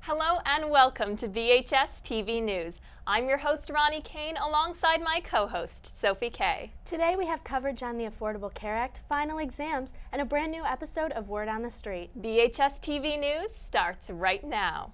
Hello and welcome to BHS-TV News. I'm your host Ronnie Kane alongside my co-host Sophie Kay. Today we have coverage on the Affordable Care Act, final exams, and a brand new episode of Word on the Street. BHS-TV News starts right now.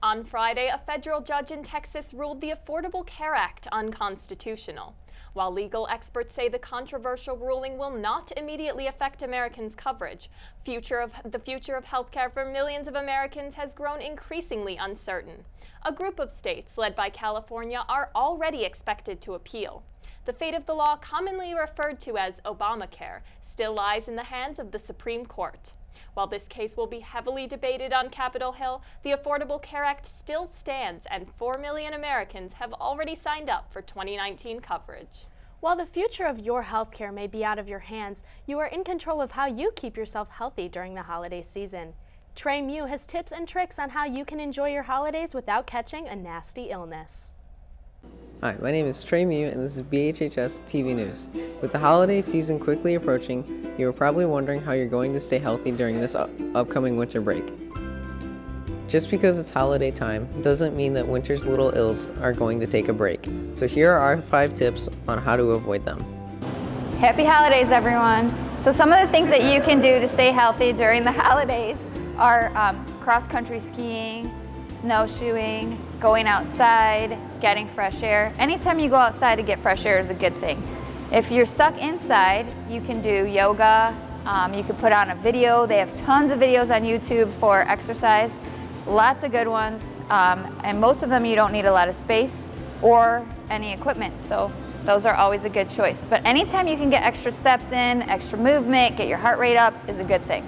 On Friday, a federal judge in Texas ruled the Affordable Care Act unconstitutional. While legal experts say the controversial ruling will not immediately affect Americans' coverage, the future of healthcare for millions of Americans has grown increasingly uncertain. A group of states, led by California, are already expected to appeal. The fate of the law, commonly referred to as Obamacare, still lies in the hands of the Supreme Court. While this case will be heavily debated on Capitol Hill, the Affordable Care Act still stands and 4 million Americans have already signed up for 2019 coverage. While the future of your health care may be out of your hands, you are in control of how you keep yourself healthy during the holiday season. Trey Mew has tips and tricks on how you can enjoy your holidays without catching a nasty illness. Hi, my name is Trey Mew and this is BHHS-TV News. With the holiday season quickly approaching, you are probably wondering how you're going to stay healthy during this upcoming winter break. Just because it's holiday time doesn't mean that winter's little ills are going to take a break. So here are our 5 tips on how to avoid them. Happy holidays, everyone. So some of the things that you can do to stay healthy during the holidays are cross-country skiing, snowshoeing, going outside, getting fresh air. Anytime you go outside to get fresh air is a good thing. If you're stuck inside, you can do yoga. You can put on a video. They have tons of videos on YouTube for exercise. Lots of good ones. And most of them you don't need a lot of space or any equipment. So those are always a good choice. But anytime you can get extra steps in, extra movement, get your heart rate up is a good thing.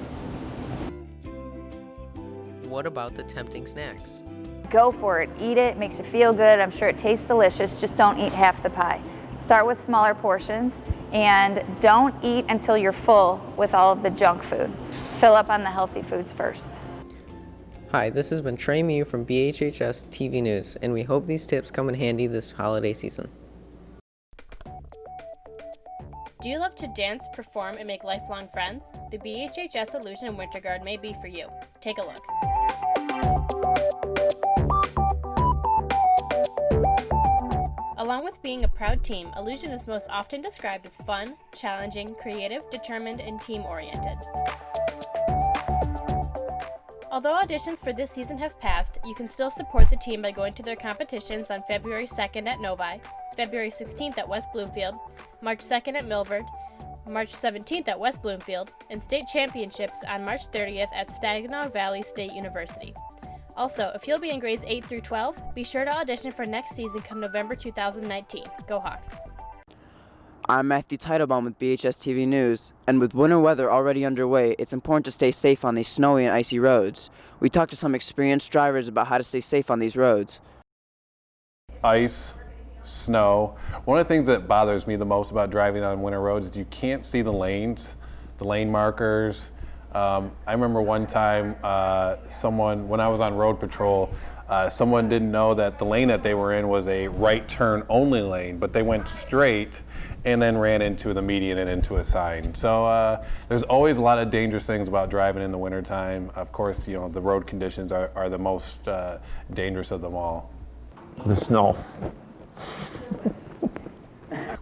What about the tempting snacks? Go for it. Eat it. Makes you feel good. I'm sure it tastes delicious. Just don't eat half the pie. Start with smaller portions and don't eat until you're full with all of the junk food. Fill up on the healthy foods first. Hi, this has been Trey Mew from BHHS-TV News, and we hope these tips come in handy this holiday season. Do you love to dance, perform, and make lifelong friends? The BHHS Illusion Winter Guard may be for you. Take a look. Along with being a proud team, Illusion is most often described as fun, challenging, creative, determined, and team-oriented. Although auditions for this season have passed, you can still support the team by going to their competitions on February 2nd at Novi, February 16th at West Bloomfield, March 2nd at Milford, March 17th at West Bloomfield, and state championships on March 30th at Saginaw Valley State University. Also, if you'll be in grades 8 through 12, be sure to audition for next season come November 2019. Go Hawks! I'm Matthew Teitelbaum with BHS-TV News, and with winter weather already underway, it's important to stay safe on these snowy and icy roads. We talked to some experienced drivers about how to stay safe on these roads. Ice, snow. One of the things that bothers me the most about driving on winter roads is you can't see the lanes, the lane markers. I remember one time when I was on road patrol, someone didn't know that the lane that they were in was a right turn only lane, but they went straight and then ran into the median and into a sign. So there's always a lot of dangerous things about driving in the wintertime. Of course, you know, the road conditions are the most dangerous of them all. The snow.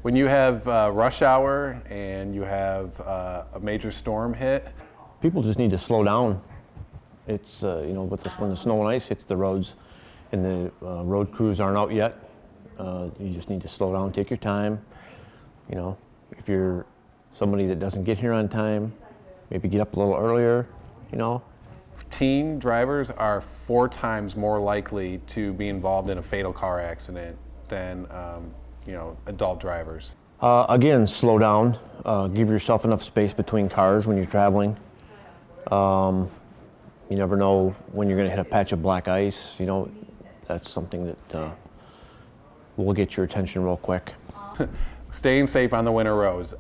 When you have rush hour and you have a major storm hit, People just need to slow down. It's, when the snow and ice hits the roads and the road crews aren't out yet, you just need to slow down, take your time. You know, if you're somebody that doesn't get here on time, maybe get up a little earlier, you know. Teen drivers are 4 times more likely to be involved in a fatal car accident than adult drivers. Again, slow down. Give yourself enough space between cars when you're traveling. You never know when you're going to hit a patch of black ice. You know, that's something that will get your attention real quick. Staying safe on the winter roads.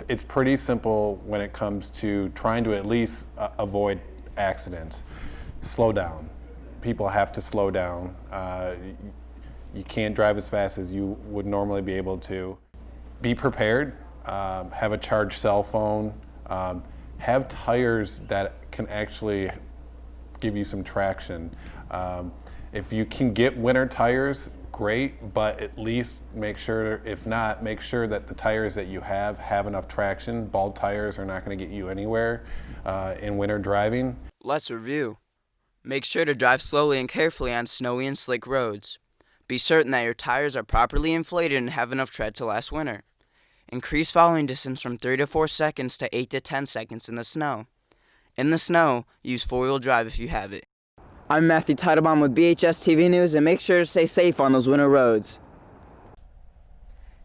It's pretty simple when it comes to trying to at least avoid accidents. Slow down. People have to slow down. You can't drive as fast as you would normally be able to. Be prepared. Have a charged cell phone. Have tires that can actually give you some traction. If you can get winter tires, great, but at least make sure, if not, make sure that the tires that you have enough traction. Bald tires are not going to get you anywhere in winter driving. Let's review. Make sure to drive slowly and carefully on snowy and slick roads. Be certain that your tires are properly inflated and have enough tread to last winter. Increase following distance from 3 to 4 seconds to 8 to 10 seconds in the snow. In the snow, use four-wheel drive if you have it. I'm Matthew Teitelbaum with BHS-TV News, and make sure to stay safe on those winter roads.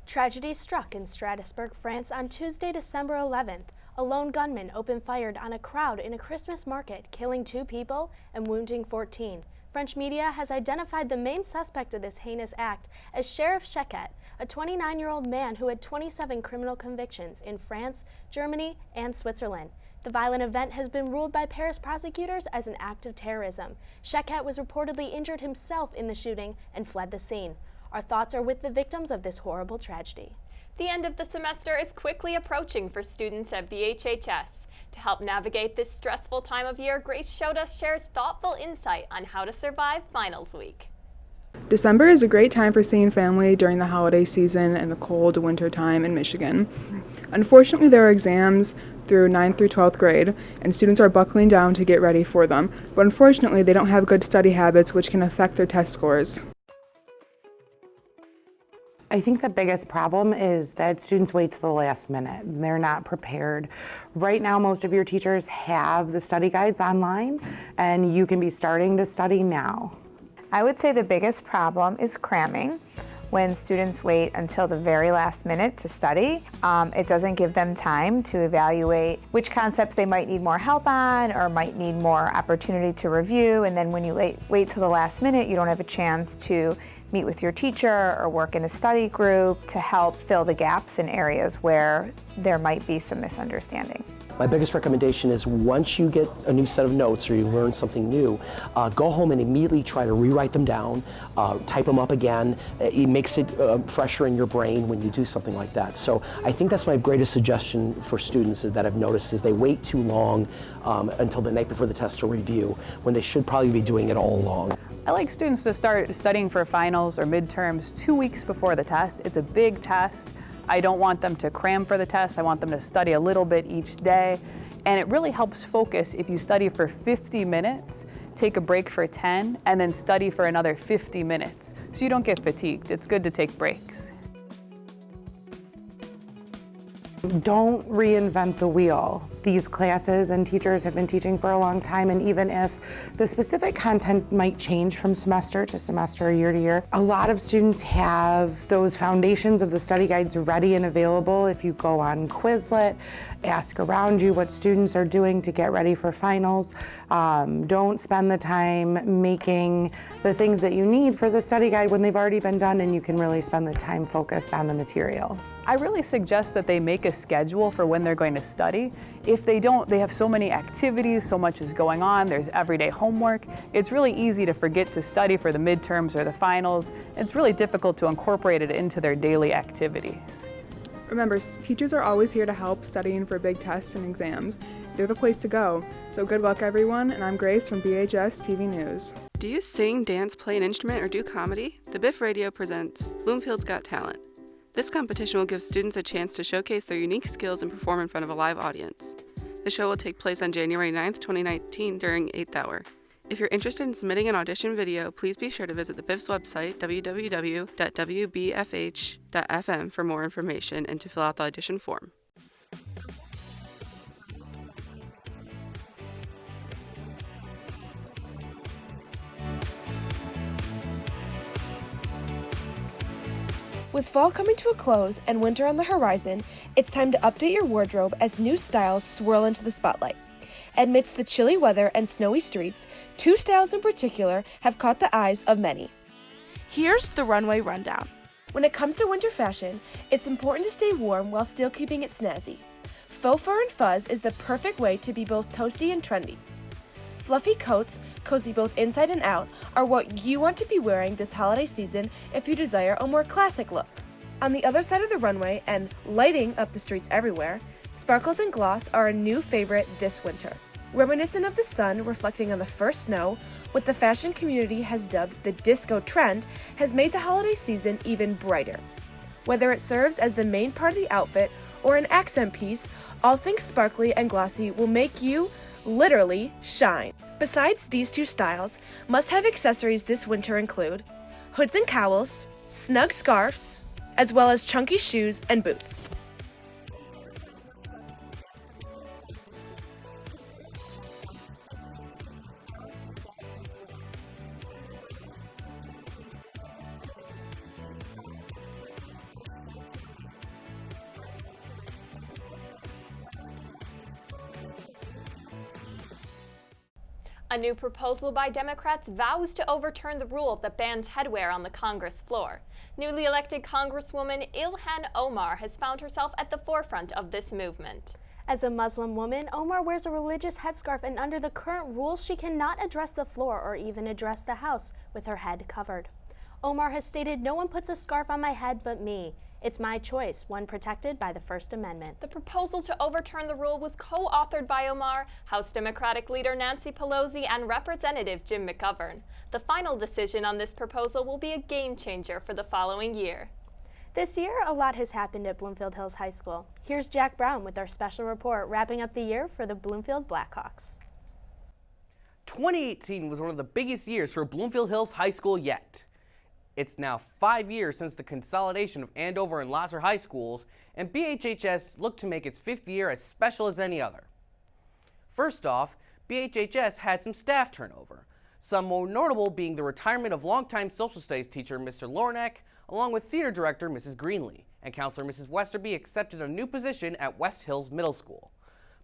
Tragedy struck in Strasbourg, France on Tuesday, December 11th. A lone gunman opened fire on a crowd in a Christmas market, killing 2 people and wounding 14. French media has identified the main suspect of this heinous act as Sheriff Chequet, a 29-year-old man who had 27 criminal convictions in France, Germany, and Switzerland. The violent event has been ruled by Paris prosecutors as an act of terrorism. Chequet was reportedly injured himself in the shooting and fled the scene. Our thoughts are with the victims of this horrible tragedy. The end of the semester is quickly approaching for students at BHHS. To help navigate this stressful time of year, Grace shares thoughtful insight on how to survive finals week. December is a great time for seeing family during the holiday season and the cold winter time in Michigan. Unfortunately, there are exams through 9th through 12th grade, and students are buckling down to get ready for them. But unfortunately, they don't have good study habits, which can affect their test scores. I think the biggest problem is that students wait to the last minute. They're not prepared. Right now, most of your teachers have the study guides online, and you can be starting to study now. I would say the biggest problem is cramming. When students wait until the very last minute to study, it doesn't give them time to evaluate which concepts they might need more help on or might need more opportunity to review. And then when you wait till the last minute, you don't have a chance to meet with your teacher or work in a study group to help fill the gaps in areas where there might be some misunderstanding. My biggest recommendation is once you get a new set of notes or you learn something new, go home and immediately try to rewrite them down, type them up again. It makes it fresher in your brain when you do something like that. So I think that's my greatest suggestion for students that I've noticed is they wait too long until the night before the test to review when they should probably be doing it all along. I like students to start studying for finals or midterms 2 weeks before the test. It's a big test. I don't want them to cram for the test. I want them to study a little bit each day. And it really helps focus if you study for 50 minutes, take a break for 10, and then study for another 50 minutes. So you don't get fatigued. It's good to take breaks. Don't reinvent the wheel. These classes and teachers have been teaching for a long time, and even if the specific content might change from semester to semester or year to year, a lot of students have those foundations of the study guides ready and available. If you go on Quizlet, ask around you what students are doing to get ready for finals. Don't spend the time making the things that you need for the study guide when they've already been done, and you can really spend the time focused on the material. I really suggest that they make a schedule for when they're going to study. If they don't, they have so many activities, so much is going on, there's everyday homework. It's really easy to forget to study for the midterms or the finals. It's really difficult to incorporate it into their daily activities. Remember, teachers are always here to help studying for big tests and exams. They're the place to go. So good luck, everyone, and I'm Grace from BHS-TV News. Do you sing, dance, play an instrument, or do comedy? The Biff Radio presents Bloomfield's Got Talent. This competition will give students a chance to showcase their unique skills and perform in front of a live audience. The show will take place on January 9th, 2019 during 8th hour. If you're interested in submitting an audition video, please be sure to visit the BIF's website, www.wbfh.fm, for more information and to fill out the audition form. With fall coming to a close and winter on the horizon, it's time to update your wardrobe as new styles swirl into the spotlight. Amidst the chilly weather and snowy streets, two styles in particular have caught the eyes of many. Here's the runway rundown. When it comes to winter fashion, it's important to stay warm while still keeping it snazzy. Faux fur and fuzz is the perfect way to be both toasty and trendy. Fluffy coats, cozy both inside and out, are what you want to be wearing this holiday season if you desire a more classic look. On the other side of the runway and lighting up the streets everywhere, sparkles and gloss are a new favorite this winter. Reminiscent of the sun reflecting on the first snow, what the fashion community has dubbed the disco trend has made the holiday season even brighter. Whether it serves as the main part of the outfit or an accent piece, all things sparkly and glossy will make you literally shine. Besides these two styles, must-have accessories this winter include hoods and cowls, snug scarves, as well as chunky shoes and boots. A new proposal by Democrats vows to overturn the rule that bans headwear on the Congress floor. Newly elected Congresswoman Ilhan Omar has found herself at the forefront of this movement. As a Muslim woman, Omar wears a religious headscarf, and under the current rules, she cannot address the floor or even address the House with her head covered. Omar has stated, "No one puts a scarf on my head but me. It's my choice, one protected by the First Amendment." The proposal to overturn the rule was co-authored by Omar, House Democratic leader Nancy Pelosi, and Representative Jim McGovern. The final decision on this proposal will be a game changer for the following year. This year, a lot has happened at Bloomfield Hills High School. Here's Jack Brown with our special report wrapping up the year for the Bloomfield Blackhawks. 2018 was one of the biggest years for Bloomfield Hills High School yet. It's now 5 years since the consolidation of Andover and Lasser High Schools, and BHHS looked to make its 5th year as special as any other. First off, BHHS had some staff turnover, some more notable being the retirement of longtime social studies teacher Mr. Lornack, along with theater director Mrs. Greenlee, and counselor Mrs. Westerby accepted a new position at West Hills Middle School.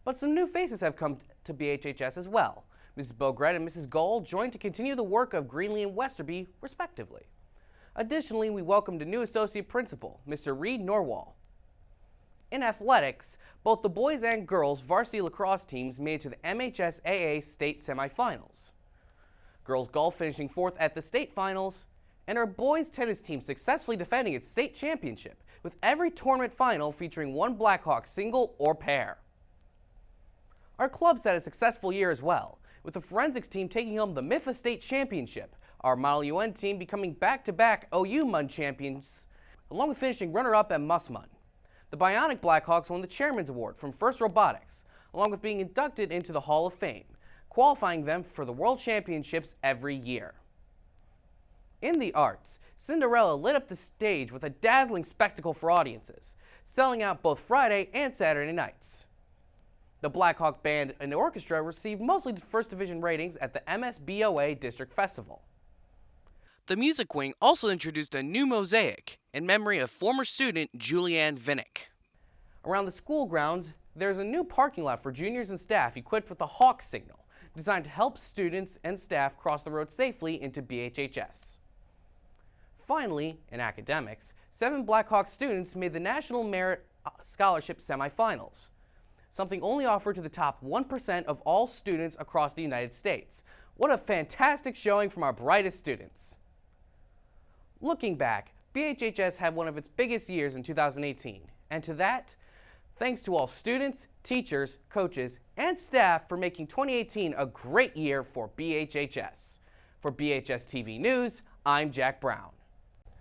But some new faces have come to BHHS as well. Mrs. Bogret and Mrs. Gold joined to continue the work of Greenlee and Westerby, respectively. Additionally, we welcomed a new associate principal, Mr. Reed Norwall. In athletics, both the boys and girls varsity lacrosse teams made it to the MHSAA state semifinals. Girls golf finishing 4th at the state finals, and our boys tennis team successfully defending its state championship, with every tournament final featuring one Blackhawk single or pair. Our clubs had a successful year as well, with the forensics team taking home the MIFA state championship, our Model UN team becoming back-to-back OU MUN champions, along with finishing runner-up at MUS-MUN. The Bionic Blackhawks won the Chairman's Award from First Robotics, along with being inducted into the Hall of Fame, qualifying them for the World Championships every year. In the arts, Cinderella lit up the stage with a dazzling spectacle for audiences, selling out both Friday and Saturday nights. The Blackhawk Band and Orchestra received mostly First Division ratings at the MSBOA District Festival. The music wing also introduced a new mosaic in memory of former student Julianne Vinnick. Around the school grounds, there's a new parking lot for juniors and staff equipped with a hawk signal, designed to help students and staff cross the road safely into BHHS. Finally, in academics, 7 Blackhawk students made the National Merit Scholarship semifinals, something only offered to the top 1% of all students across the United States. What a fantastic showing from our brightest students. Looking back, BHHS had one of its biggest years in 2018, and to that, thanks to all students, teachers, coaches, and staff for making 2018 a great year for BHHS. For BHS-TV News, I'm Jack Brown.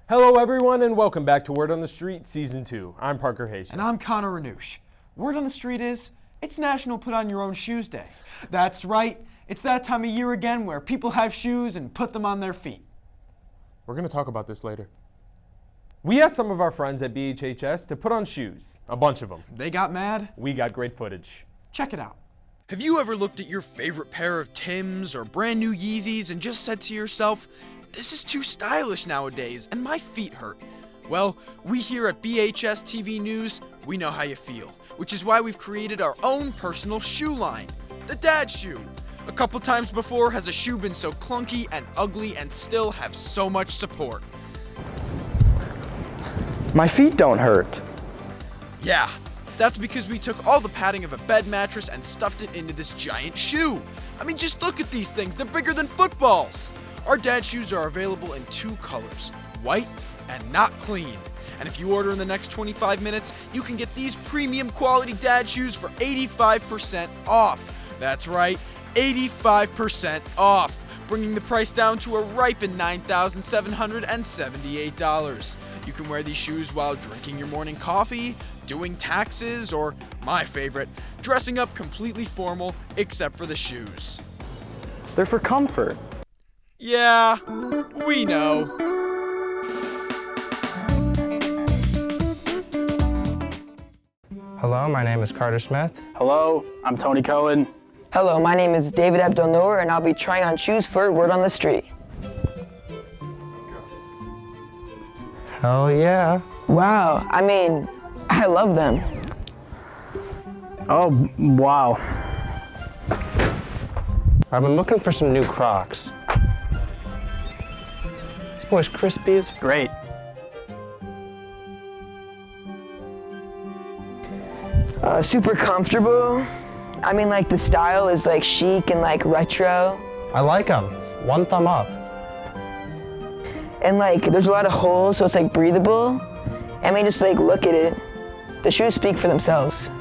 Hello everyone and welcome back to Word on the Street Season 2. I'm Parker Haitian. And I'm Connor Renouche. Word on the street is, it's National Put On Your Own Shoes Day. That's right, it's that time of year again where people have shoes and put them on their feet. We're going to talk about this later. We asked some of our friends at BHHS to put on shoes, a bunch of them. They got mad. We got great footage. Check it out. Have you ever looked at your favorite pair of Timbs or brand new Yeezys and just said to yourself, this is too stylish nowadays and my feet hurt? Well, we here at BHS-TV News, we know how you feel, which is why we've created our own personal shoe line. the dad shoe. A couple times before has a shoe been so clunky and ugly and still have so much support. My feet don't hurt. Yeah, that's because we took all the padding of a bed mattress and stuffed it into this giant shoe. I mean, just look at these things, they're bigger than footballs. Our dad shoes are available in 2 colors, white and not clean. And if you order in the next 25 minutes, you can get these premium quality dad shoes for 85% off. That's right, 85% off, bringing the price down to a ripping $9,778. You can wear these shoes while drinking your morning coffee, doing taxes, or, my favorite, dressing up completely formal except for the shoes. They're for comfort. Yeah, we know. Hello, my name is Carter Smith. Hello, I'm Tony Cohen. Hello, my name is David Abdelnour, and I'll be trying on shoes for Word on the Street. Hell yeah. Wow, I mean, I love them. Oh, wow. I've been looking for some new Crocs. This boy's crispy as great. Super comfortable. I mean, like, the style is like chic and like retro. I like them. 1 thumb up. And like, there's a lot of holes, so it's like breathable. I mean, just like look at it. The shoes speak for themselves.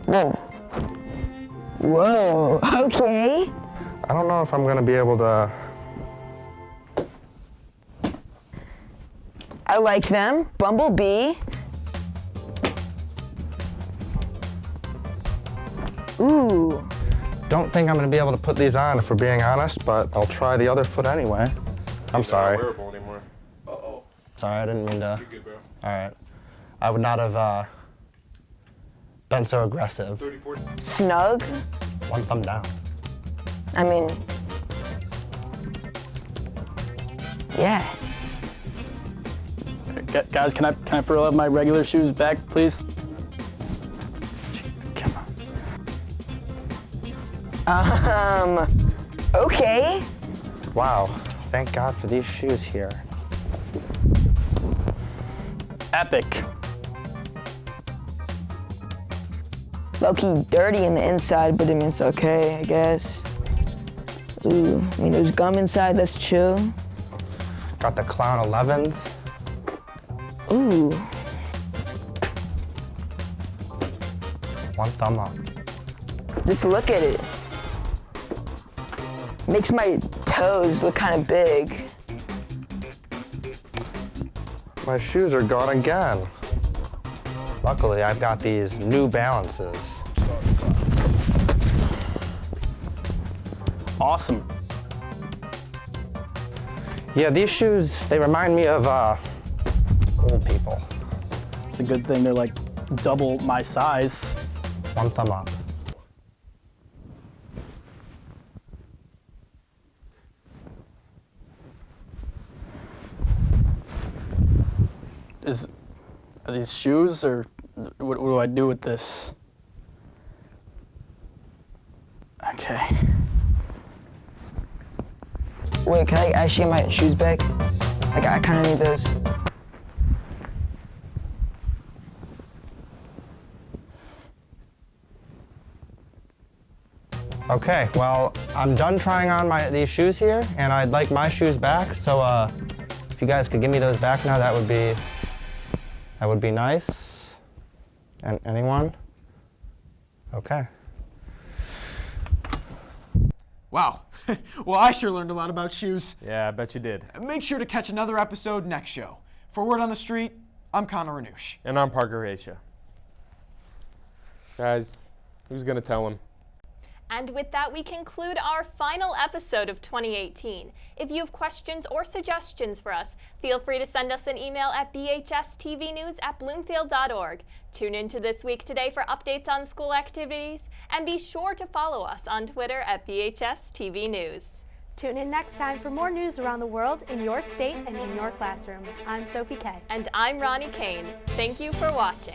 Whoa. Whoa, okay. I don't know if I'm gonna be able to. I like them. Bumblebee. Ooh. Don't think I'm gonna be able to put these on if we're being honest, but I'll try the other foot anyway. I'm sorry. Not wearable anymore. Uh-oh. Sorry, I didn't mean to. You're good, bro. All right. I would not have been so aggressive. Snug. 1 thumb down. I mean, yeah. Guys, can I throw out my regular shoes back, please? Okay. Wow, thank God for these shoes here. Epic. Low-key dirty in the inside, but I mean, it's okay, I guess. Ooh, I mean, there's gum inside, that's chill. Got the Clown 11s. Ooh. 1 thumb up. Just look at it. Makes my toes look kind of big. My shoes are gone again. Luckily, I've got these New Balances. Awesome. Yeah, these shoes, they remind me of old people. It's a good thing they're like double my size. 1 thumb up. Are these shoes, or what do I do with this? Okay. Wait, can I actually get my shoes back? Like, I kind of need those. Okay, well, I'm done trying on these shoes here, and I'd like my shoes back, so if you guys could give me those back now, that would be nice. And anyone? Okay. Wow. Well, I sure learned a lot about shoes. Yeah, I bet you did. Make sure to catch another episode next show. For Word on the Street, I'm Connor Ranouche. And I'm Parker Haisha. Guys, who's gonna tell him? And with that, we conclude our final episode of 2018. If you have questions or suggestions for us, feel free to send us an email at BHSTVnews@bloomfield.org. Tune in to This Week Today for updates on school activities, and be sure to follow us on Twitter at BHSTV News. Tune in next time for more news around the world in your state and in your classroom. I'm Sophie Kay. And I'm Ronnie Kane. Thank you for watching.